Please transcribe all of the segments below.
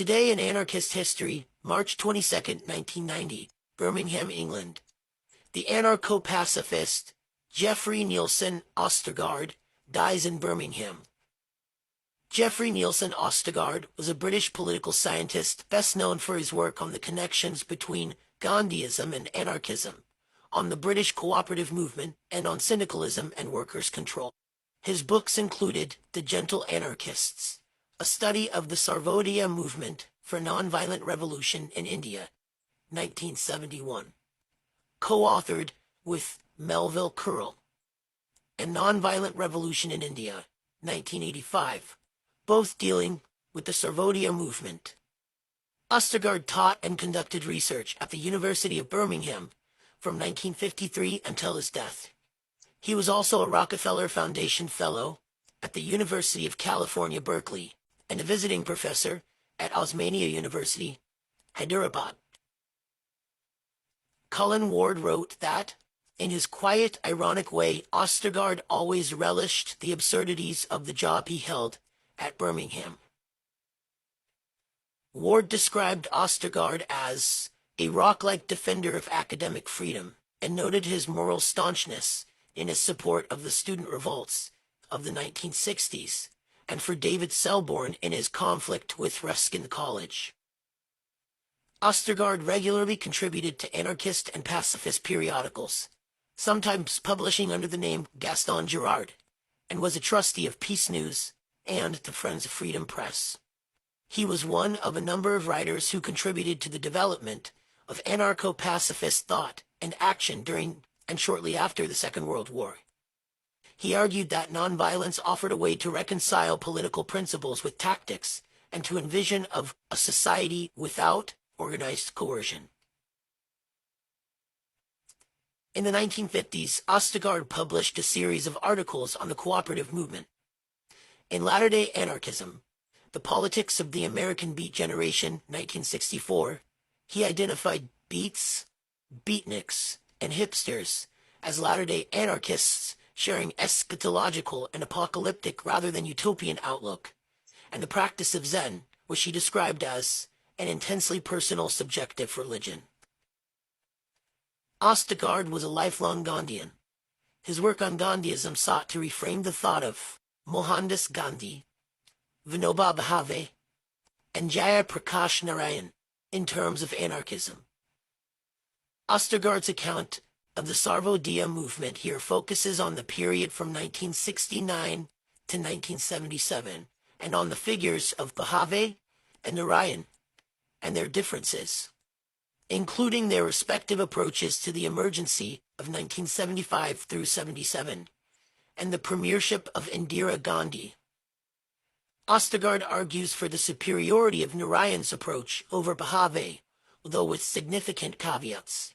Today in Anarchist History, March 22, 1990, Birmingham, England. The anarcho-pacifist Geoffrey Nielsen Ostergaard dies in Birmingham. Geoffrey Nielsen Ostergaard was a British political scientist best known for his work on the connections between Gandhiism and anarchism, on the British cooperative movement, and on syndicalism and workers' control. His books included The Gentle Anarchists, a study of the Sarvodaya movement for nonviolent revolution in India, 1971, co-authored with Melville Curl, and Nonviolent Revolution in India, 1985, both dealing with the Sarvodaya movement. Ostergaard taught and conducted research at the University of Birmingham from 1953 until his death. He was also a Rockefeller Foundation Fellow at the University of California, Berkeley, and a visiting professor at Osmania University, Hyderabad. Cullen Ward wrote that, in his quiet, ironic way, Ostergaard always relished the absurdities of the job he held at Birmingham. Ward described Ostergaard as a rock-like defender of academic freedom and noted his moral staunchness in his support of the student revolts of the 1960s and for David Selborne in his conflict with Ruskin College. Ostergaard regularly contributed to anarchist and pacifist periodicals, sometimes publishing under the name Gaston Gerard, and was a trustee of Peace News and the Friends of Freedom Press. He was one of a number of writers who contributed to the development of anarcho-pacifist thought and action during and shortly after the Second World War. He argued that nonviolence offered a way to reconcile political principles with tactics and to envision of a society without organized coercion. In the 1950s, Ostergaard published a series of articles on the cooperative movement. In Latter-day Anarchism, The Politics of the American Beat Generation, 1964, he identified beats, beatniks, and hipsters as latter-day anarchists sharing eschatological and apocalyptic rather than utopian outlook, and the practice of Zen, which he described as an intensely personal subjective religion. Ostergaard was a lifelong Gandhian. His work on Gandhiism sought to reframe the thought of Mohandas Gandhi, Vinoba Bhave, and Jaya Prakash Narayan in terms of anarchism. Ostergaard's account of the Sarvodaya movement here focuses on the period from 1969 to 1977 and on the figures of Bhave and Narayan and their differences, including their respective approaches to the emergency of 1975 through 77 and the premiership of Indira Gandhi. Ostergaard argues for the superiority of Narayan's approach over Bhave, though with significant caveats.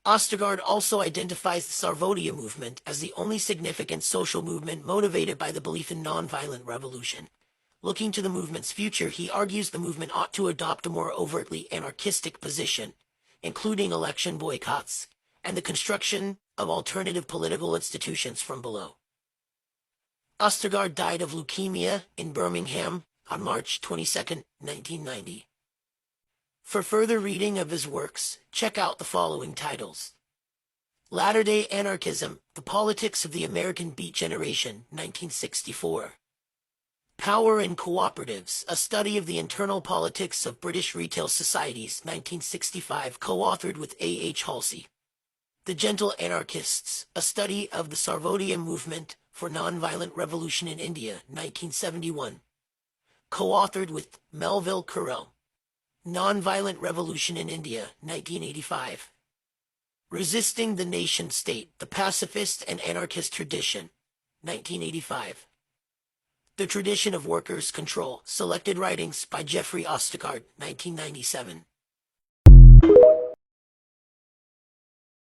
Ostergaard also identifies the Sarvodaya movement as the only significant social movement motivated by the belief in nonviolent revolution. Looking to the movement's future, he argues the movement ought to adopt a more overtly anarchistic position, including election boycotts and the construction of alternative political institutions from below. Ostergaard died of leukemia in Birmingham on March 22, 1990. For further reading of his works, check out the following titles: Latter-day Anarchism, The Politics of the American Beat Generation, 1964. Power in Cooperatives, A Study of the Internal Politics of British Retail Societies, 1965, co-authored with A. H. Halsey. The Gentle Anarchists, A Study of the Sarvodaya Movement for Nonviolent Revolution in India, 1971, co-authored with Melville Curl. Nonviolent Revolution in India, 1985. Resisting the Nation-State, The Pacifist and Anarchist Tradition, 1985. The Tradition of Workers' Control, Selected Writings by Geoffrey Ostergaard, 1997.